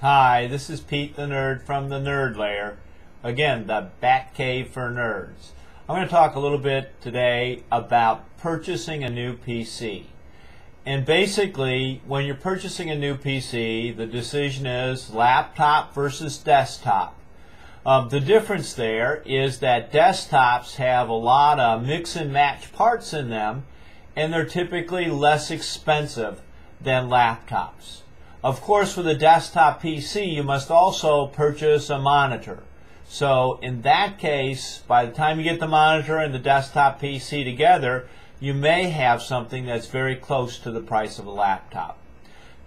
Hi, this is Pete the Nerd from the Nerd Lair. Again, the Bat Cave for Nerds. I'm going to talk a little bit today about purchasing a new PC. And basically, when you're purchasing a new PC, the decision is laptop versus desktop. The difference there is that desktops have a lot of mix and match parts in them, and they're typically less expensive than laptops. Of course, for the desktop PC, you must also purchase a monitor. So in that case, by the time you get the monitor and the desktop PC together, you may have something that's very close to the price of a laptop.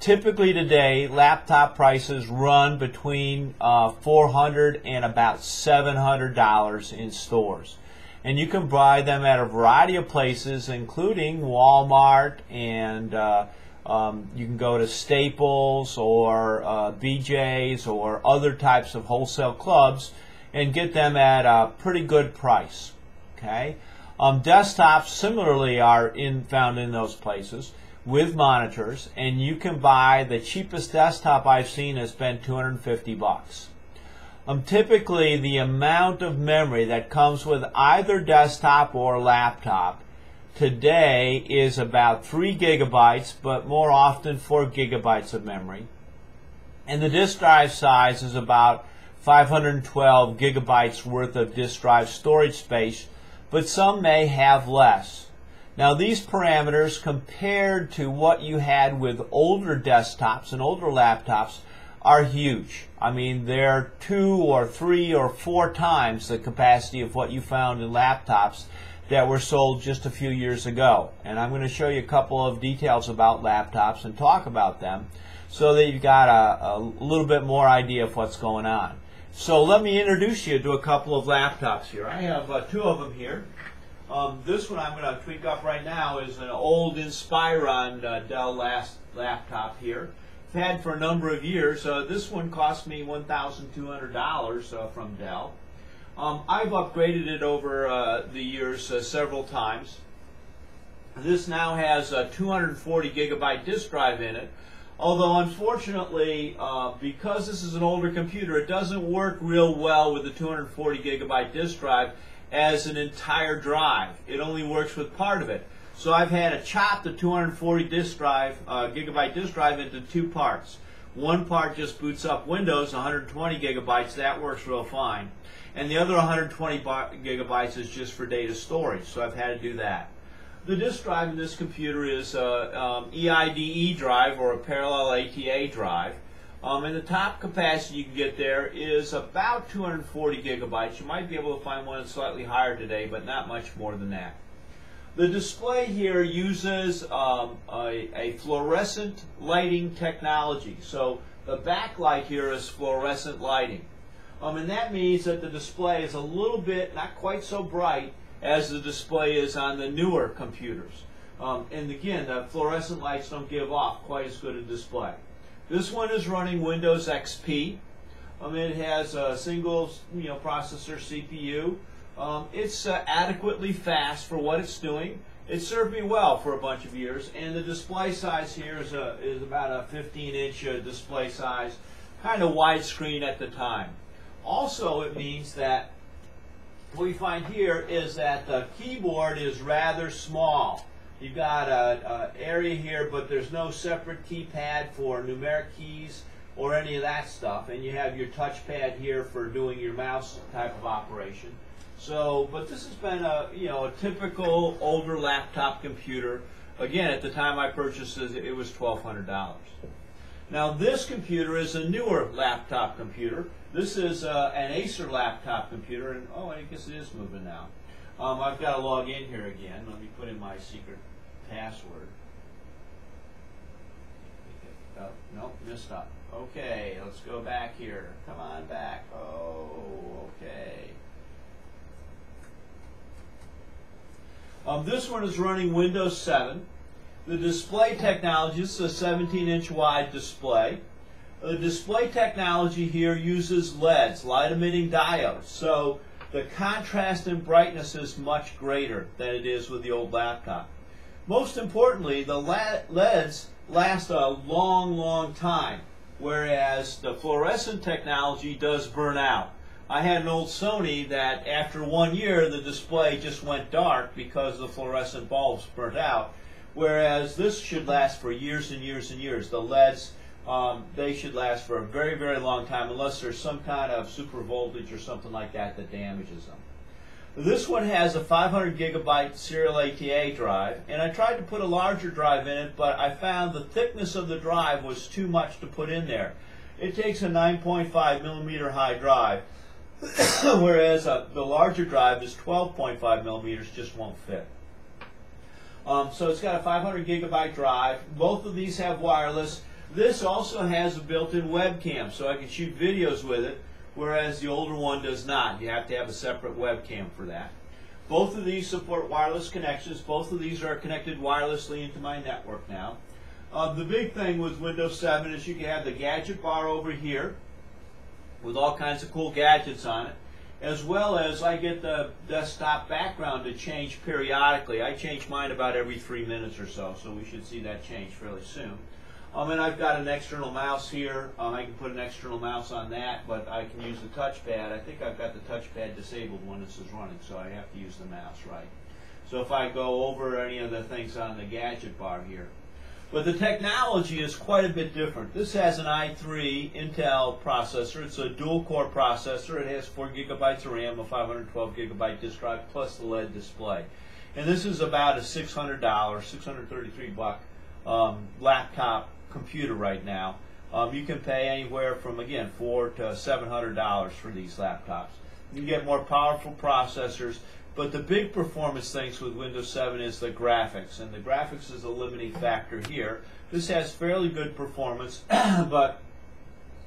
Typically today, laptop prices run between $400 and about $700 in stores. And you can buy them at a variety of places, including Walmart, and you can go to Staples or BJ's or other types of wholesale clubs and get them at a pretty good price. Okay, desktops similarly are found in those places with monitors, and you can buy the cheapest desktop I've seen has been $250. Typically, the amount of memory that comes with either desktop or laptop today is about 3 gigabytes, but more often 4 gigabytes of memory. And the disk drive size is about 512 gigabytes worth of disk drive storage space, but some may have less. Now, these parameters compared to what you had with older desktops and older laptops are huge. I mean, they're 2 or 3 or 4 times the capacity of what you found in laptops that were sold just a few years ago. And I'm going to show you a couple of details about laptops and talk about them so that you've got a little bit more idea of what's going on. So let me introduce you to a couple of laptops here. I have 2 of them here. This one I'm going to tweak up right now is an old Inspiron Dell laptop here. I've had for a number of years. This one cost me $1,200 from Dell. I've upgraded it over the years several times. This now has a 240 gigabyte disk drive in it, although unfortunately, because this is an older computer, it doesn't work real well with the 240 gigabyte disk drive as an entire drive. It only works with part of it. So I've had to chop the 240 gigabyte disk drive into 2 parts. One part just boots up Windows, 120 gigabytes, that works real fine. And the other 120 gigabytes is just for data storage, so I've had to do that. The disk drive in this computer is a EIDE drive, or a parallel ATA drive. And the top capacity you can get there is about 240 gigabytes. You might be able to find one that's slightly higher today, but not much more than that. The display here uses a fluorescent lighting technology. So the backlight here is fluorescent lighting. And that means that the display is a little bit, not quite so bright as the display is on the newer computers. And again, the fluorescent lights don't give off quite as good a display. This one is running Windows XP. It has a single processor CPU. It's adequately fast for what it's doing. It served me well for a bunch of years, and the display size here is about a 15-inch display size, kind of widescreen at the time. Also, it means that what we find here is that the keyboard is rather small. You've got an area here, but there's no separate keypad for numeric keys or any of that stuff. And you have your touchpad here for doing your mouse type of operation. So, but this has been a typical older laptop computer. Again, at the time I purchased it was $1,200. Now this computer is a newer laptop computer. This is an Acer laptop computer, and oh, I guess it is moving now. I've got to log in here again. Let me put in my secret password. Oh, nope, missed up. Okay, let's go back here. Come on back. Oh, okay. This one is running Windows 7. The display technology, this is a 17-inch wide display. The display technology here uses LEDs, light-emitting diodes. So the contrast and brightness is much greater than it is with the old laptop. Most importantly, the LEDs last a long, long time. whereas the fluorescent technology does burn out. I had an old Sony that after 1 year the display just went dark because the fluorescent bulbs burnt out, whereas this should last for years and years and years. The LEDs, they should last for a very, very long time unless there's some kind of super voltage or something like that that damages them. This one has a 500 gigabyte serial ATA drive, and I tried to put a larger drive in it, but I found the thickness of the drive was too much to put in there. It takes a 9.5 millimeter high drive, whereas the larger drive is 12.5 millimeters, just won't fit. So it's got a 500 gigabyte drive. Both of these have wireless. This also has a built-in webcam, so I can shoot videos with it, whereas the older one does not. You have to have a separate webcam for that. Both of these support wireless connections. Both of these are connected wirelessly into my network now. The big thing with Windows 7 is you can have the gadget bar over here with all kinds of cool gadgets on it, as well as I get the desktop background to change periodically. I change mine about every 3 minutes or so, so we should see that change fairly soon. And I've got an external mouse here. I can put an external mouse on that, but I can use the touchpad. I think I've got the touchpad disabled when this is running, so I have to use the mouse, right? So if I go over any of the things on the gadget bar here. But the technology is quite a bit different. This has an i3 Intel processor. It's a dual-core processor. It has 4 gigabytes of RAM, a 512 gigabyte disk drive, plus the LED display. And this is about a $600, $633 laptop computer right now. You can pay anywhere from, again, $400 to $700 for these laptops. You can get more powerful processors, but the big performance things with Windows 7 is the graphics, and the graphics is a limiting factor here. This has fairly good performance, but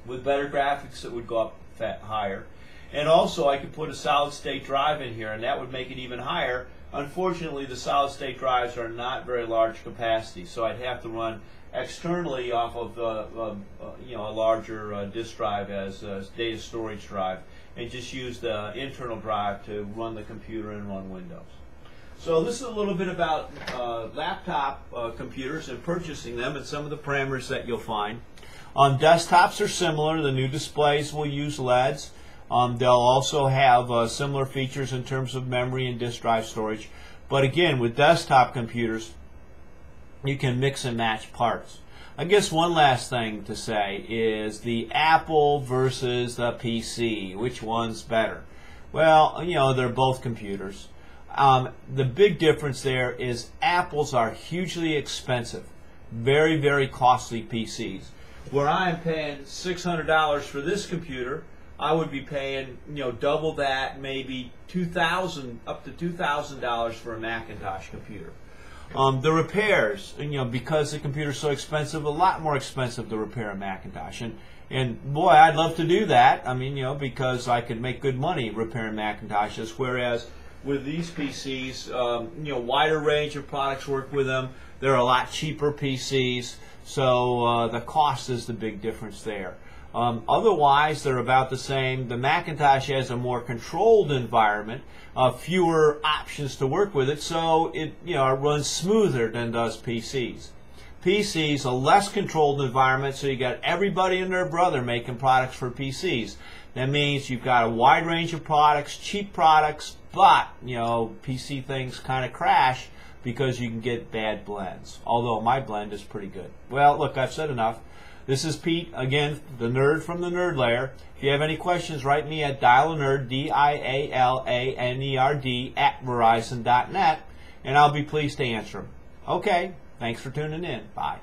with better graphics it would go up higher. And also I could put a solid-state drive in here, and that would make it even higher. Unfortunately, the solid-state drives are not very large capacity, so I'd have to run externally off of a larger disk drive as a data storage drive, and just use the internal drive to run the computer and run Windows. So this is a little bit about laptop computers and purchasing them and some of the parameters that you'll find. Desktops are similar. The new displays will use LEDs. They'll also have similar features in terms of memory and disk drive storage. But again, with desktop computers, you can mix and match parts. I guess one last thing to say is the Apple versus the PC. Which one's better? Well, they're both computers. The big difference there is Apples are hugely expensive, very, very costly PCs. Where I'm paying $600 for this computer, I would be paying double that, maybe $2,000 up to $2,000 for a Macintosh computer. The repairs, because the computer's so expensive, a lot more expensive to repair a Macintosh. And boy, I'd love to do that. I mean, because I could make good money repairing Macintoshes. Whereas with these PCs, wider range of products work with them. They're a lot cheaper PCs, so the cost is the big difference there. Otherwise, they're about the same. The Macintosh has a more controlled environment, fewer options to work with it, so it runs smoother than does PCs. PCs, a less controlled environment, so you got everybody and their brother making products for PCs. That means you've got a wide range of products, cheap products, but PC things kind of crash because you can get bad blends. Although my blend is pretty good. Well, look, I've said enough. This is Pete, again, the nerd from the Nerd Lair. If you have any questions, write me at dialanerd, DIALANERD, @verizon.net, and I'll be pleased to answer them. Okay, thanks for tuning in. Bye.